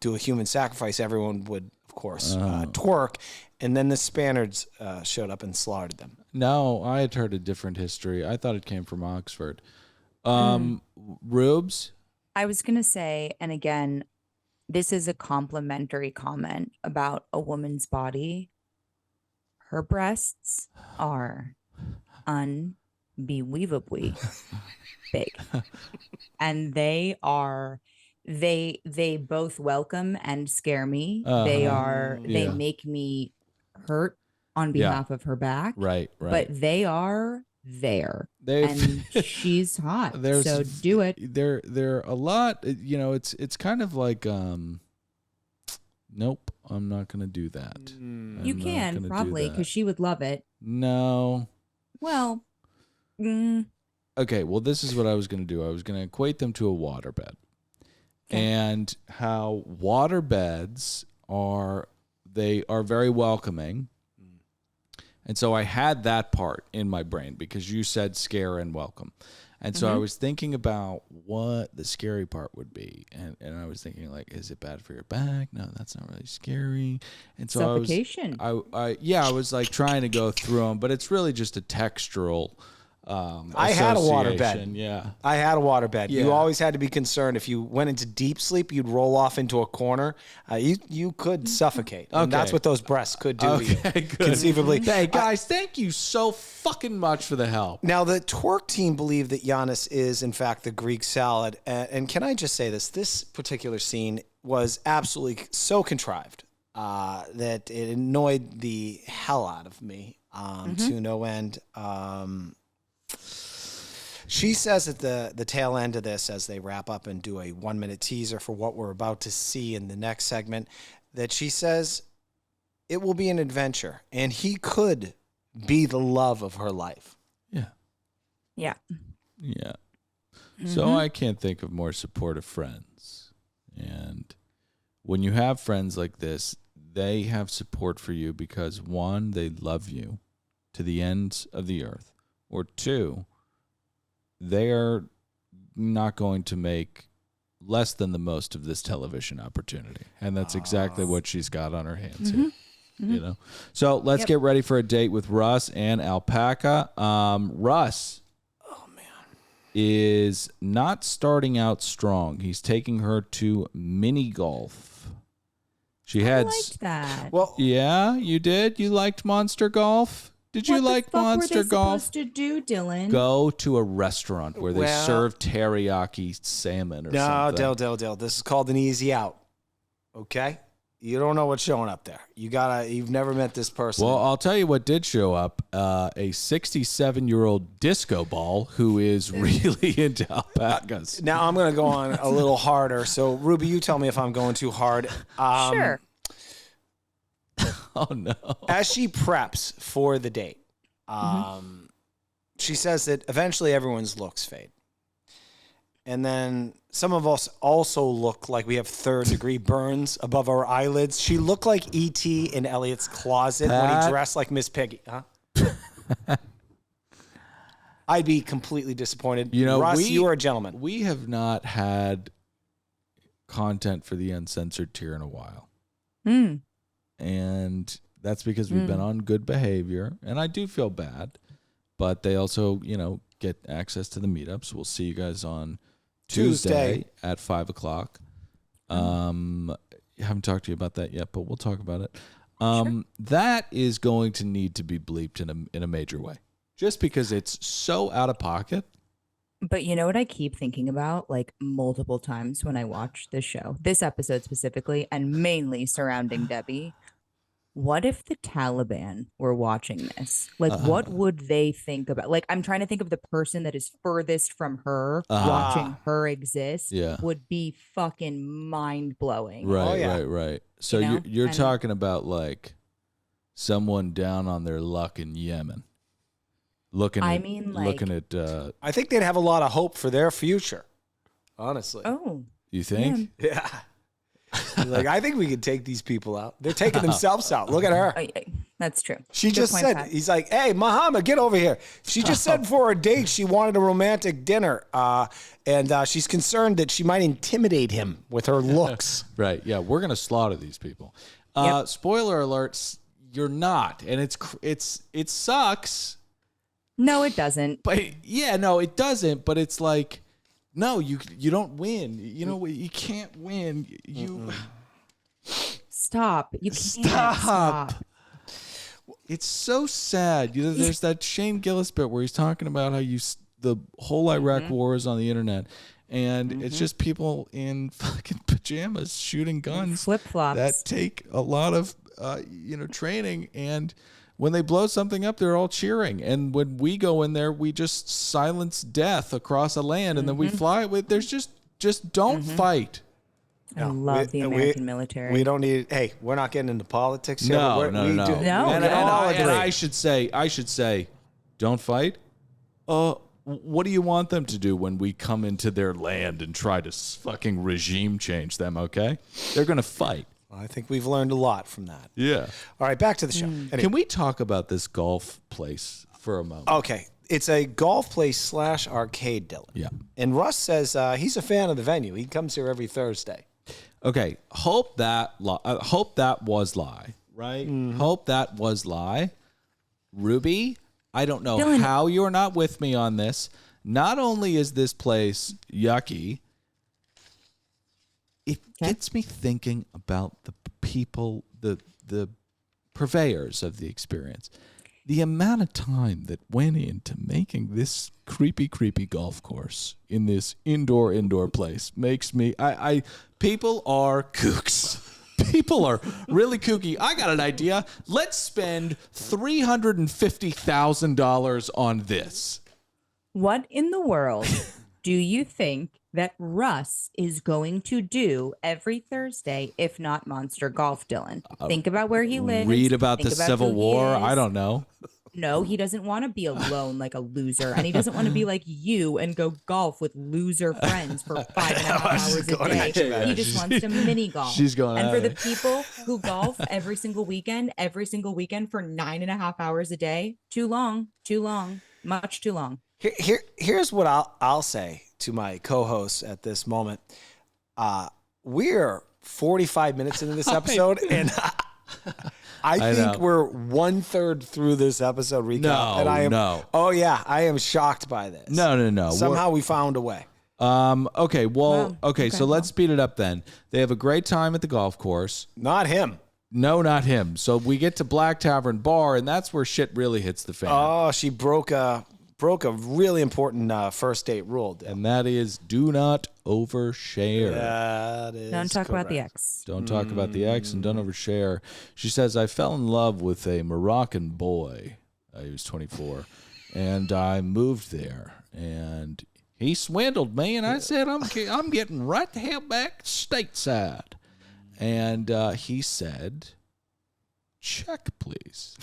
do a human sacrifice, everyone would, of course, twerk. And then the Spaniards showed up and slaughtered them. No, I had heard a different history. I thought it came from Oxford. Rubes? I was going to say, and again, this is a complimentary comment about a woman's body. Her breasts are unbelievably big, and they both welcome and scare me. They make me hurt on behalf of her back, right, but they are there, and she's hot. So do it. They're a lot, it's kind of like nope, I'm not gonna do that. You can probably, because she would love it. No, well, okay, well, this is what I was going to do. I was going to equate them to a waterbed. Okay. And how waterbeds are very welcoming. And so I had that part in my brain because you said scare and welcome. And so I was thinking about what the scary part would be. And I was thinking, like, is it bad for your back? No, that's not really scary. And so suffocation. I was like trying to go through them, but it's really just a textural I had a waterbed. Yeah. I had a waterbed. Yeah. You always had to be concerned if you went into deep sleep, you'd roll off into a corner. You could suffocate. And that's what those breasts could do to you, conceivably. Hey, guys, thank you so fucking much for the help. Now, the twerk team believe that Giannis is, in fact, the Greek salad. And can I just say this? This particular scene was absolutely so contrived that it annoyed the hell out of me to no end. She says at the tail end of this, as they wrap up and do a 1-minute teaser for what we're about to see in the next segment, that she says it will be an adventure and he could be the love of her life. Yeah. Yeah. Yeah. So I can't think of more supportive friends. And when you have friends like this, they have support for you because, one, they love you to the ends of the earth. Or two, they are not going to make less than the most of this television opportunity. And that's exactly what she's got on her hands here. You know. So let's get ready for a date with Russ and Alpaca. Russ is not starting out strong. He's taking her to mini golf. She had liked that. Well, yeah, you did. You liked Monster Golf. Did you like Monster What were they Golf? supposed to do, Dylan? Go to a restaurant where they serve teriyaki salmon or something. No, Dill. This is called an easy out. Okay? You don't know what's showing up there. You've never met this person. Well, I'll tell you what did show up. A 67-year-old disco ball who is really into alpacas. Now I'm going to go on a little harder. So, Ruby, you tell me if I'm going too hard. Sure. Oh, no. As she preps for the date, she says that eventually everyone's looks fade. And then some of us also look like we have third-degree burns above our eyelids. She looked like E.T. in Elliot's closet when he dressed like Miss Piggy. Huh? I'd be completely disappointed. You know, Russ, you are a gentleman. We have not had content for the uncensored tier in a while. And that's because we've been on good behavior. And I do feel bad. But they also, get access to the meetups. We'll see you guys on Tuesday at 5 o'clock. I haven't talked to you about that yet, but we'll talk about it. That is going to need to be bleeped in a major way, just because it's so out of pocket. But you know what I keep thinking about, like, multiple times when I watch this show, this episode specifically, and mainly surrounding Debbie? What if the Taliban were watching this? Like, what would they think about? Like, I'm trying to think of the person that is furthest from her watching her exist. Would be fucking mind blowing. Right. So you're talking about like someone down on their luck in Yemen, looking at. I think they'd have a lot of hope for their future. Honestly. Oh, you think? Yeah. Like, I think we could take these people out. They're taking themselves out. Look at her. That's true. She Good just point, said, Pat. he's like, hey, Muhammad, get over here. She just said for a date she wanted a romantic dinner. And she's concerned that she might intimidate him with her looks. Right. Yeah. We're going to slaughter these people. Spoiler alerts. You're not. And it sucks. No, it doesn't. But it doesn't. But it's like, no, you don't win. You can't win. Stop. You can't. Stop. It's so sad. There's that Shane Gillis bit where he's talking about how the whole Iraq war is on the internet, and it's just people in fucking pajamas shooting guns, flip-flops that take a lot of training, and when they blow something up, they're all cheering. And when we go in there, we just silence death across a land, and then we fly with. There's just don't fight. I love the American military. We don't need. Hey, we're not getting into politics here. No. And I should say, don't fight. What do you want them to do when we come into their land and try to fucking regime change them? Okay, they're gonna fight. I think we've learned a lot from that. Yeah. All right, back to the show. Anyway. Can we talk about this golf place for a moment? Okay. It's a golf place / arcade, Dylan. Yeah. And Russ says he's a fan of the venue. He comes here every Thursday. Okay. Hope that was lie, right? Hope that was lie. Ruby, I don't know Dylan. how you're not with me on this. Not only is this place yucky, it gets me thinking about the people, the purveyors of the experience. The amount of time that went into making this creepy golf course in this indoor place makes me, people are kooks. People are really kooky. I got an idea. Let's spend $350,000 on this. What in the world do you think that Russ is going to do every Thursday, if not Monster Golf, Dylan? Think about where he lives. Read about the Think Civil who he War. is. I don't know. No, he doesn't want to be alone like a loser. And he doesn't want to be like you and go golf with loser friends for 5.5 hours a day. He just wants to mini golf. She's going And at for the it. people who golf every single weekend for 9.5 hours a day, too long, much too long. Here's what I'll say to my co-hosts at this moment. We're 45 minutes into this episode, and I think know. we're 1/3 through this episode recap. No, and I am, no. Oh, yeah. I am shocked by this. No. Somehow we found a way. Okay. Well. Wow. Okay. So Okay, let's speed it up then. They have a great time at the golf course. Not him. No, not him. So we get to Black Tavern Bar, and that's where shit really hits the fan. Oh, she broke a really important first date rule. Dylan. And that is do not overshare. That is Don't talk about the correct. ex. Don't talk about the ex and don't overshare. She says, I fell in love with a Moroccan boy. He was 24. And I moved there. And he swindled me. And I said, I'm getting right the hell back stateside. And he said, check, please.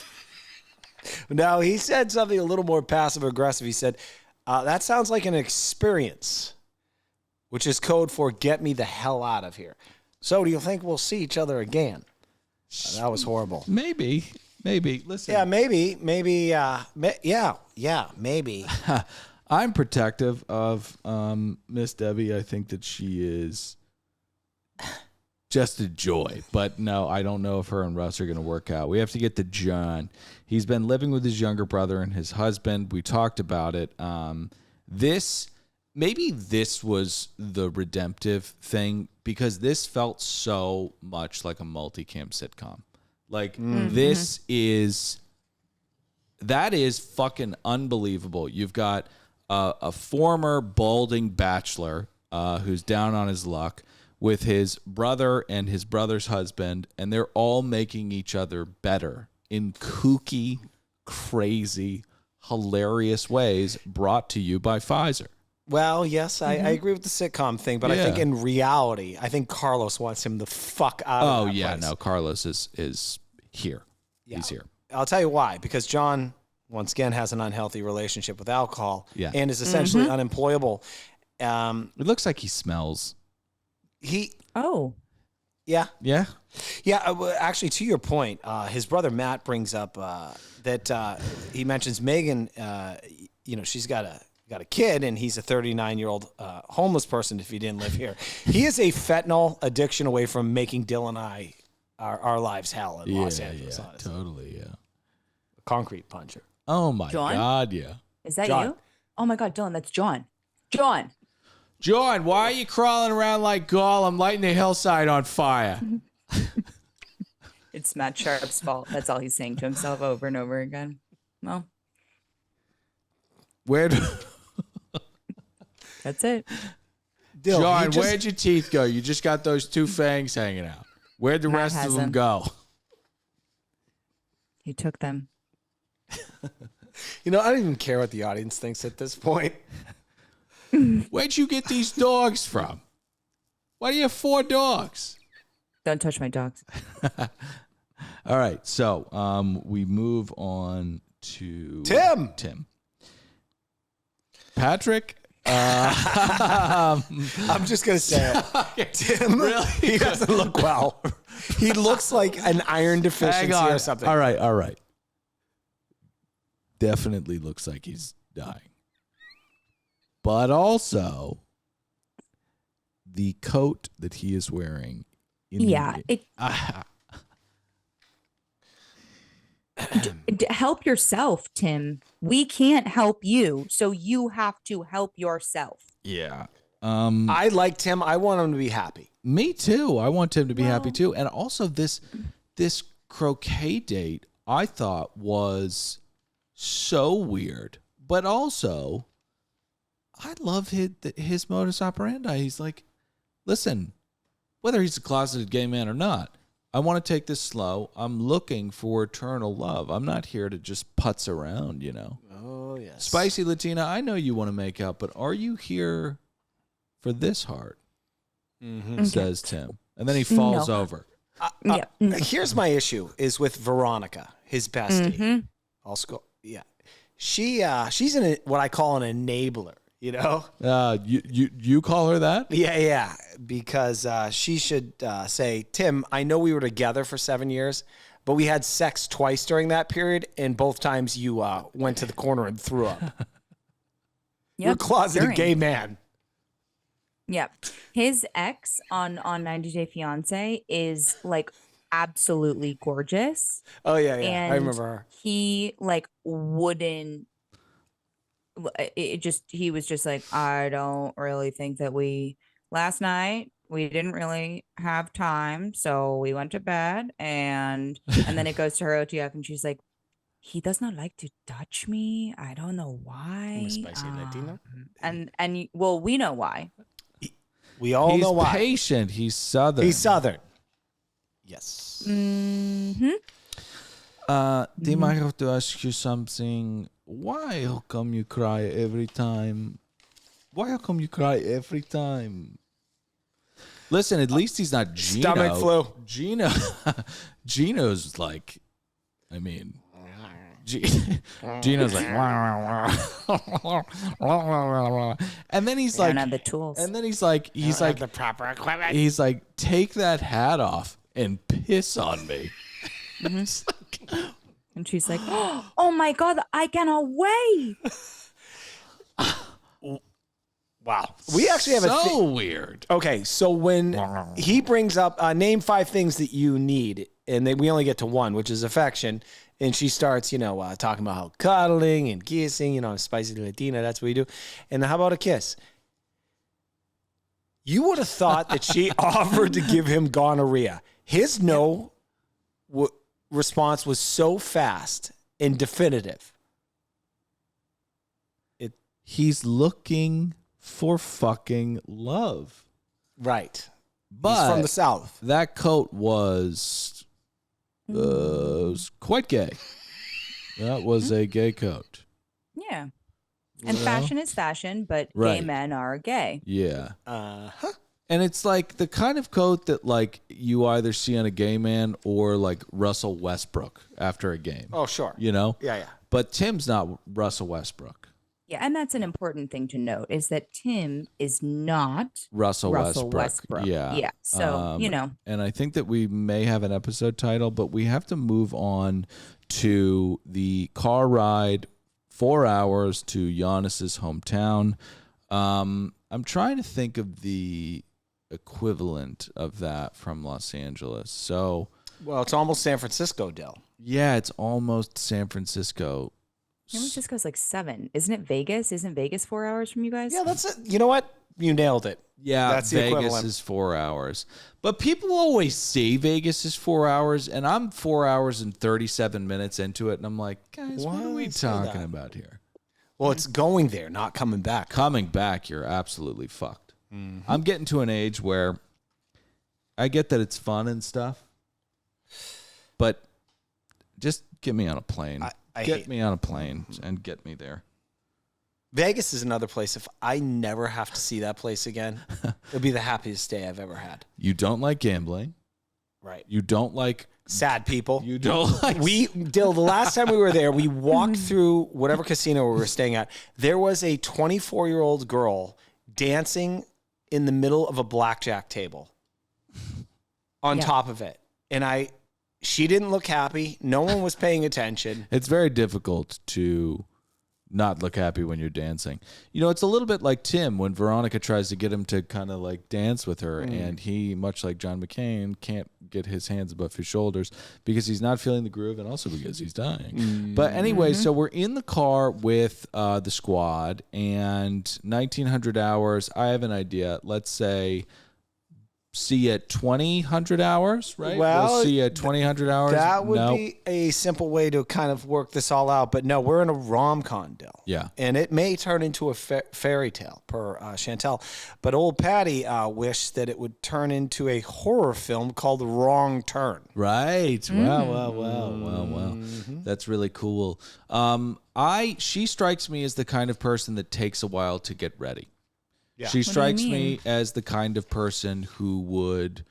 No, he said something a little more passive aggressive. He said, that sounds like an experience, which is code for get me the hell out of here. So do you think we'll see each other again? That was horrible. Maybe. Listen. Yeah, maybe. Maybe. I'm protective of Miss Debbie. I think that she is just a joy. But no, I don't know if her and Russ are going to work out. We have to get to John. He's been living with his younger brother and his husband. We talked about it. Maybe this was the redemptive thing because this felt so much like a multicam sitcom. Like that is fucking unbelievable. You've got a former balding bachelor who's down on his luck with his brother and his brother's husband, and they're all making each other better in kooky, crazy, hilarious ways brought to you by Pfizer. Well, yes, I agree with the sitcom thing, but I think Yeah. in reality, I think Carlos wants him the fuck out of Oh, that yeah, place. no, Carlos is here. Yeah. He's here. I'll tell you why. Because John, once again, has an unhealthy relationship with alcohol and is Mm-hmm. essentially unemployable. It looks like he smells. Oh, Yeah? Well, actually, to your point, his brother Matt brings up that he mentions Megan. She's got a kid, and he's a 39-year-old homeless person. If he didn't live here, he is a fentanyl addiction away from making Dylan and I our lives hell in Los Angeles. Yeah, Honestly. totally, yeah. A concrete puncher. Oh, my John? God, yeah. is that John. you? Oh my God, Dylan, that's John. John. John, why are you crawling around like Gollum lighting the hillside on fire? It's Matt Sharp's fault. That's all he's saying to himself over and over again. Well, that's it. Dylan, John, where'd your teeth go? You just got those two fangs hanging out. Where'd the Matt rest has of them them. go? He took them. I don't even care what the audience thinks at this point. Where'd you get these dogs from? Why do you have 4 dogs? Don't touch my dogs. All right, so we move on to Tim. Patrick. I'm just gonna say it. Tim, he doesn't look well. He looks like an iron deficiency or something. All right. Definitely looks like he's dying. But also, the coat that he is wearing. Help yourself, Tim. We can't help you, so you have to help yourself. Yeah. I like Tim. I want him to be happy. Me too. I want Tim to be happy too. And also this croquet date I thought was so weird. But also I love his modus operandi. He's like, listen, whether he's a closeted gay man or not, I want to take this slow. I'm looking for eternal love. I'm not here to just putz around, Oh, yes. Spicy Latina, I know you want to make out, but are you here for this heart? Says Tim. And then he falls over. Here's my issue is with Veronica, his bestie. She's what I call an enabler, You call her that? Yeah, because she should say, Tim, I know we were together for 7 years, but we had sex twice during that period, and both times you went to the corner and threw up. You're a closeted gay man. Yep. His ex on 90 Day Fiance is like absolutely gorgeous. Oh yeah, And I remember her. he like wouldn't he was just like, I don't really think that last night we didn't really have time, so we went to bed. And then it goes to her OTF and she's like, he does not like to touch me. I don't know why. Spicy Latino. Well, we know why. We all He's know why. patient. He's Southern. He's Southern. Yes. Mm-hmm. Tim, I have to ask you something. Why? How come you cry every time? Why? How come you cry every time? Listen, at least he's not Gino. Stomach flu. Gino's like, I mean, Gino's like, and then he's I like, don't have the tools. and then he's like the proper equipment. he's like, take that hat off and piss on me. And she's like, oh my God, I cannot wait. Wow. We actually have so weird. Okay, so when he brings up, name 5 things that you need, and we only get to one, which is affection, and she starts, talking about how cuddling and kissing, spicy Latina, that's what we do. And how about a kiss? You would have thought that she offered to give him gonorrhea. His response was so fast and definitive. He's looking for fucking love. Right. But he's from the South. That coat was quite gay. That was a gay coat. Yeah. And fashion is fashion, but gay men are gay. Yeah. Uh-huh. And it's like the kind of coat that like you either see on a gay man or like Russell Westbrook after a game. Oh, sure. Yeah. But Tim's not Russell Westbrook. Yeah, and that's an important thing to note is that Tim is not Russell Westbrook. Yeah. Yeah. So, And I think that we may have an episode title, but we have to move on to the car ride 4 hours to Giannis's hometown. I'm trying to think of the equivalent of that from Los Angeles. So, well, it's almost San Francisco, Del. Yeah, it's almost San Francisco. San Francisco's like 7. Isn't it Vegas? Isn't Vegas 4 hours from you guys? Yeah, that's it. You know what? You nailed it. Yeah, that's the Vegas equivalent. is 4 hours. But people always say Vegas is 4 hours, and I'm 4 hours and 37 minutes into it, and I'm like, guys, what are we talking about here? Well, it's going there, not coming back. Coming back, you're absolutely fucked. Mm-hmm. I'm getting to an age where I get that it's fun and stuff, but just get me on a plane. Get me on a plane and get me there. Vegas is another place. If I never have to see that place again, it'll be the happiest day I've ever had. You don't like gambling. Right. You don't like sad people. You don't like Dill, the last time we were there, we walked through whatever casino we were staying at. There was a 24-year-old girl dancing in the middle of a blackjack table on top of it. And she didn't look happy. No one was paying attention. It's very difficult to not look happy when you're dancing. It's a little bit like Tim when Veronica tries to get him to kind of like dance with her, and he, much like John McCain, can't get his hands above his shoulders because he's not feeling the groove and also because he's dying. But anyway, so we're in the car with the squad and 1900 hours. I have an idea. Let's say see you at 2000 hours, right? Well, we'll see you at 2000 hours. That would be a simple way to kind of work this all out. But no, we're in a rom-com, Dill. Yeah. And it may turn into a fairy tale per Chantel. But old Patty wished that it would turn into a horror film called The Wrong Turn. Right. Wow. That's really cool. She strikes me as the kind of person that takes a while to get ready. Yeah. She strikes me as the kind of person who would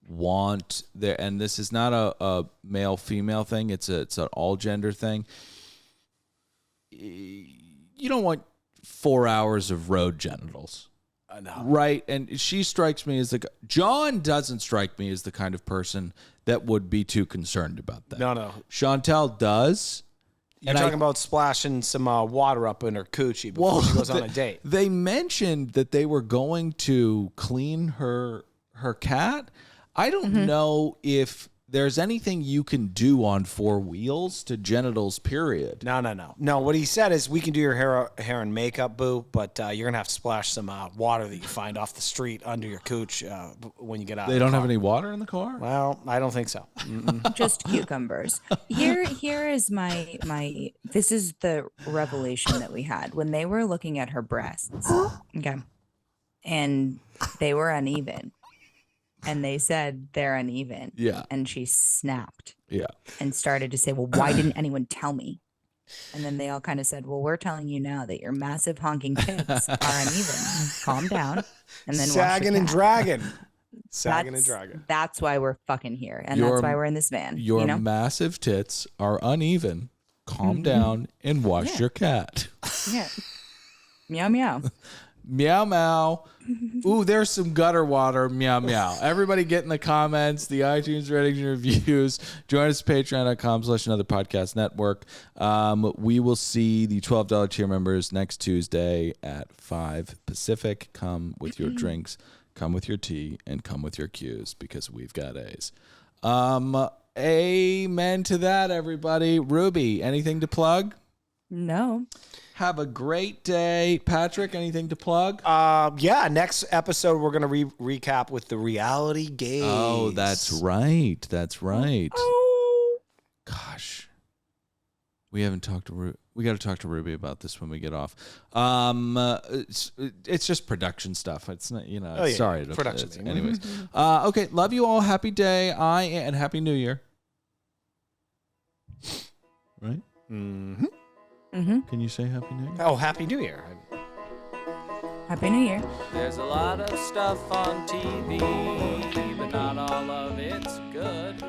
want and this is not a male-female thing. It's an all-gender thing. You don't want 4 hours of road genitals. No. Right? And she strikes me as John doesn't strike me as the kind of person that would be too concerned about that. No. Chantel does. You're talking about splashing some water up in her coochie before she goes on a date. They mentioned that they were going to clean her cat. I don't know if there's anything you can do on 4 wheels to genitals, period. No, what he said is we can do your hair and makeup, boo, but you're going to have to splash some water that you find off the street under your cooch when you get out. They don't have any water in the car? Well, I don't think so. Just cucumbers. Here is my this is the revelation that we had when they were looking at her breasts. Okay. And they were uneven. And they said they're uneven. Yeah. And she snapped. Yeah. And started to say, well, why didn't anyone tell me? And then they all kind of said, well, we're telling you now that your massive honking tits are uneven. Calm down. And then Sagging and dragging. Sagging and dragging. That's why we're fucking here. And that's why we're in this van. Your massive tits are uneven. Calm down and wash your cat. Yeah. Meow, meow. Meow, meow. Ooh, there's some gutter water. Meow, meow. Everybody get in the comments, the iTunes ratings and reviews. Join us at patreon.com/anotherpodcastnetwork. We will see the $12 tier members next Tuesday at 5 Pacific. Come with your drinks, come with your tea, and come with your cues because we've got A's. Amen to that, everybody. Ruby, anything to plug? No. Have a great day. Patrick, anything to plug? Yeah, next episode we're going to recap with the reality gaze. Oh, that's right. That's right. Oh. Gosh. We haven't talked to we got to talk to Ruby about this when we get off. It's just production stuff. It's not, sorry. Production. Anyways. Okay, love you all. Happy day. And Happy New Year. Right? Mm-hmm. Mm-hmm. Can you say Happy New Year? Oh, Happy New Year. Happy New Year. There's a lot of stuff on TV, but not all of it's good.